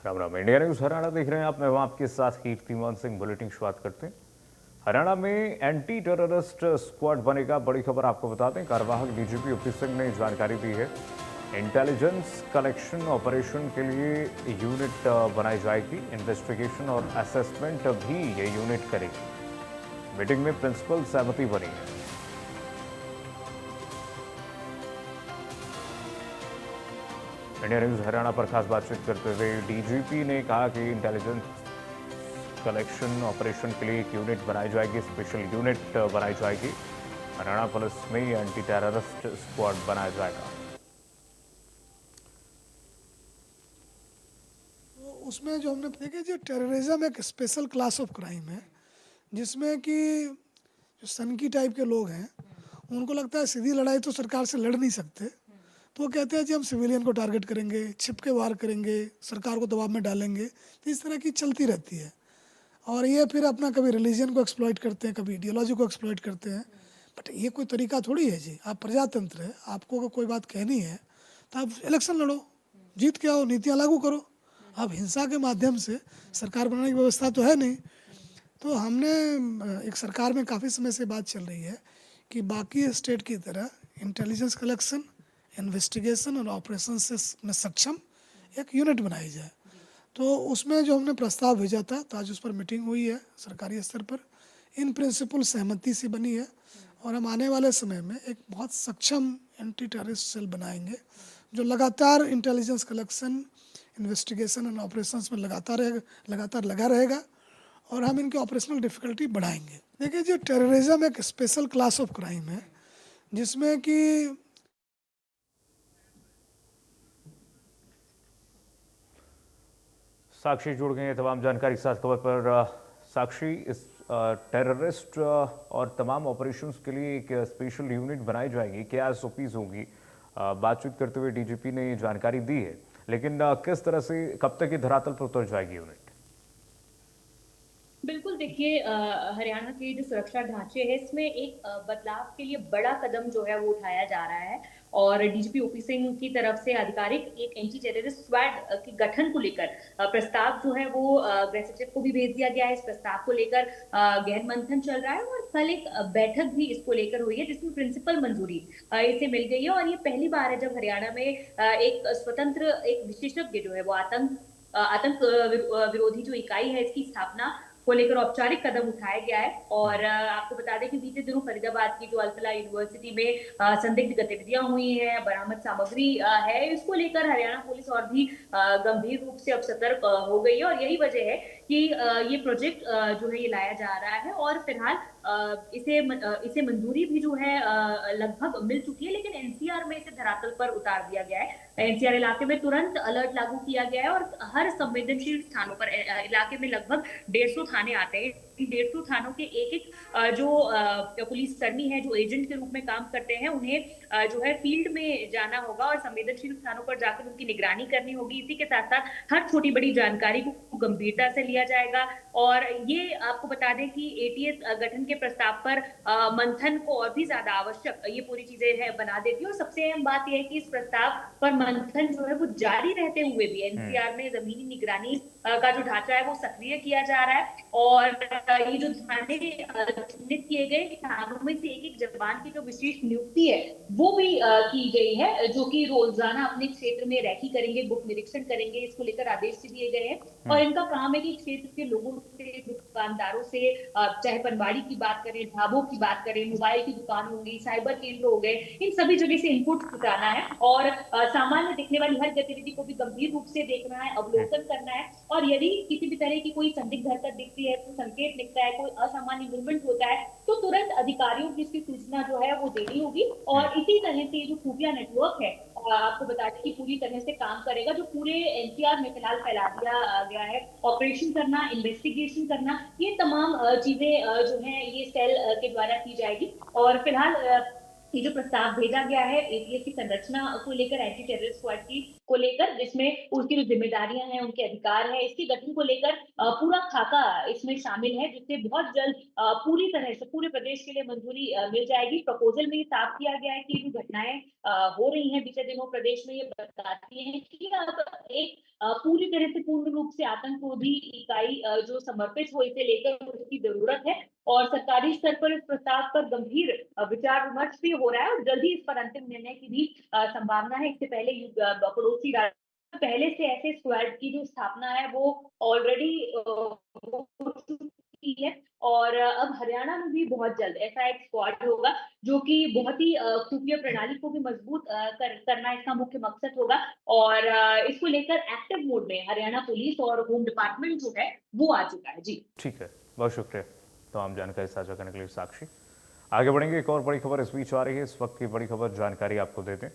Ram Ram. India news Haryana देख रहे हैं आप। मैं हूं आपके साथ कीर्तिमान सिंह। बुलेटिन शुरुआत करते हैं। हरियाणा में एंटी टेररिस्ट स्क्वाड बनेगा, बड़ी खबर आपको बता दें। कार्यवाहक डीजीपी ओपी सिंह ने जानकारी दी है। इंटेलिजेंस कलेक्शन ऑपरेशन के लिए यूनिट बनाई जाएगी। इन्वेस्टिगेशन और असेसमेंट भी ये यूनिट करेगी। मीटिंग में प्रिंसिपल सहमति बनी है। इंडिया न्यूज हरियाणा पर खास बातचीत करते हुए डीजीपी ने कहा कि इंटेलिजेंस कलेक्शन ऑपरेशन के लिए एक यूनिट बनाई जाएगी, स्पेशल यूनिट बनाई जाएगी। हरियाणा पुलिस में एंटी टेररिस्ट स्क्वाड बनाया जाएगा। तो उसमें जो हमने देखिए, जो टेररिज्म एक स्पेशल क्लास ऑफ क्राइम है, जिसमें कि जो सनकी टाइप के लोग हैं उनको लगता है सीधी लड़ाई तो सरकार से लड़ नहीं सकते, तो वो कहते हैं जी हम सिविलियन को टारगेट करेंगे, छिप के वार करेंगे, सरकार को दबाव में डालेंगे। तो इस तरह की चलती रहती है। और ये फिर अपना कभी रिलीजन को एक्सप्लॉइट करते हैं, कभी आइडियोलॉजी को एक्सप्लॉइट करते हैं। बट ये कोई तरीका थोड़ी है जी। आप प्रजातंत्र है, आपको अगर कोई बात कहनी है तो आप इलेक्शन लड़ो, जीत के आओ, नीतियाँ लागू करो। अब हिंसा के माध्यम से सरकार बनाने की व्यवस्था तो है नहीं। तो हमने एक सरकार में काफ़ी समय से बात चल रही है कि बाकी स्टेट की तरह इंटेलिजेंस कलेक्शन, इन्वेस्टिगेशन और ऑपरेशन से में सक्षम एक यूनिट बनाई जाए। तो उसमें जो हमने प्रस्ताव भेजा था, तो आज उस पर मीटिंग हुई है सरकारी स्तर पर। इन प्रिंसिपल सहमति से बनी है और हम आने वाले समय में एक बहुत सक्षम एंटी टेररिस्ट सेल बनाएंगे जो लगातार intelligence collection, investigation and operations में लगातार लगा रहेगा और हम इनकी ऑपरेशनल डिफ़िकल्टी बढ़ाएंगे। देखिए, जो टेररिज्म एक स्पेशल क्लास ऑफ क्राइम है, जिसमें कि साक्षी जुड़ गए हैं तमाम जानकारी के साथ खबर पर। साक्षी, इस टेररिस्ट और तमाम ऑपरेशंस के लिए एक स्पेशल यूनिट बनाई जाएगी, क्या एसओपीज होंगी? बातचीत करते हुए डीजीपी ने जानकारी दी है, लेकिन किस तरह से, कब तक ये धरातल पर उतर जाएगी यूनिट? बिल्कुल देखिए, हरियाणा के जो सुरक्षा ढांचे हैं इसमें एक बदलाव के लिए बड़ा कदम जो है वो उठाया जा रहा है। और डीजीपी ओपी सिंह की तरफ से आधिकारिक एक एंटी टेररिस्ट स्क्वाड के गठन को लेकर प्रस्ताव जो है वो गृह सचिव को भी भेज दिया गया है। इस प्रस्ताव को लेकर गहन मंथन चल रहा है और कल एक बैठक भी इसको लेकर हुई है जिसमें प्रिंसिपल मंजूरी इसे मिल गई है। और ये पहली बार है जब हरियाणा में एक स्वतंत्र एक विशेषज्ञ जो है वो आतंक विरोधी जो इकाई है इसकी स्थापना को लेकर औपचारिक कदम उठाया गया है। और आपको बता दें कि बीते दिनों फरीदाबाद की जो अल्फला यूनिवर्सिटी में संदिग्ध गतिविधियां हुई हैं, बरामद सामग्री है, इसको लेकर हरियाणा पुलिस और भी गंभीर रूप से अब सतर्क हो गई है। और यही वजह है कि ये प्रोजेक्ट जो है ये लाया जा रहा है। और फिलहाल इसे मंजूरी भी जो है लगभग मिल चुकी है, लेकिन एनसीआर में इसे धरातल पर उतार दिया गया है। एनसीआर इलाके में तुरंत अलर्ट लागू किया गया है और हर संवेदनशील स्थानों पर इलाके में लगभग 150 थाने आते हैं। 150 थानों के एक जो पुलिसकर्मी है, जो एजेंट के रूप में काम करते हैं, उन्हें जो है फील्ड में जाना होगा और संवेदनशील स्थानों पर जाकर उनकी निगरानी करनी होगी। इसी के साथ साथ हर छोटी बड़ी जानकारी को गंभीरता से लिया जाएगा। और ये आपको बता दें कि एटीएस गठन के प्रस्ताव पर मंथन को और भी ज्यादा आवश्यक ये पूरी चीजें है बना देती है। और सबसे अहम बात यह है कि इस प्रस्ताव पर मंथन जो है वो जारी रहते हुए भी एनसीआर में जमीनी निगरानी का जो ढांचा है वो सक्रिय किया जा रहा है। और ये जो थाने चिन्हित किए गए थानों में से एक जवान की जो विशेष नियुक्ति है वो भी की गई है, जो कि रोजाना अपने क्षेत्र में रैकी करेंगे, गुप्त निरीक्षण करेंगे। इसको लेकर आदेश भी दिए गए हैं। और इनका काम है कि क्षेत्र के लोगों से, दुकानदारों से, चाहे पनवाड़ी की बात करें, ढाबों की बात करें, मोबाइल की दुकान हो गई, साइबर केंद्र हो गए, इन सभी जगह से इनपुट जुटाना है और सामान्य दिखने वाली हर गतिविधि को भी गंभीर रूप से देखना है, अवलोकन करना है। और यदि किसी भी तरह की कोई संदिग्ध हरकत दिखती है, कोई संकेत दिखता है, कोई असामान्य मूवमेंट होता है, तो तुरंत अधिकारियों की इसकी सूचना जो है वो देनी होगी। और इसी तरह से ये जो खुफिया नेटवर्क है आपको बता दें कि पूरी तरह से काम करेगा, जो पूरे एनसीआर में फिलहाल फैला दिया गया है। ऑपरेशन करना, इन्वेस्टिगेशन करना, ये तमाम चीजें जो है ये सेल के द्वारा की जाएगी। और फिलहाल ये जो प्रस्ताव भेजा गया है एटीएस की संरचना को लेकर, एंटी टेररिस्ट स्क्वाड की को लेकर, जिसमें उसकी जो जिम्मेदारियां हैं, उनके अधिकार है, इसके गठन को लेकर पूरा खाका इसमें शामिल है, जिससे बहुत जल्द पूरी तरह से पूरे प्रदेश के लिए मंजूरी मिल जाएगी। प्रपोजल में ये साफ किया गया है कि जो घटनाएं हो रही हैं बीते दिनों प्रदेश में, ये बताती हैं कि अब एक पूरी तरह से पूर्ण रूप से आतंकरोधी इकाई जो समर्पित हो, इसे लेकर उसकी जरूरत है। और सरकारी स्तर पर इस प्रस्ताव पर गंभीर विचार विमर्श भी हो रहा है और जल्द ही इस पर अंतिम निर्णय की भी संभावना है। इससे पहले पड़ोसी राज्य पहले से ऐसे स्क्वाड की जो स्थापना है वो ऑलरेडी हो चुकी है, और अब हरियाणा में भी बहुत जल्द ऐसा एक स्क्वाड होगा, जो कि बहुत ही खुफिया प्रणाली को भी मजबूत करना इसका मुख्य मकसद होगा। और इसको लेकर एक्टिव मोड में हरियाणा पुलिस और होम डिपार्टमेंट जो है वो आ चुका है। जी ठीक है, बहुत शुक्रिया तमाम जानकारी साझा करने के लिए साक्षी। आगे बढ़ेंगे, एक और बड़ी खबर इस बीच आ रही है। इस वक्त की बड़ी खबर जानकारी आपको देते हैं।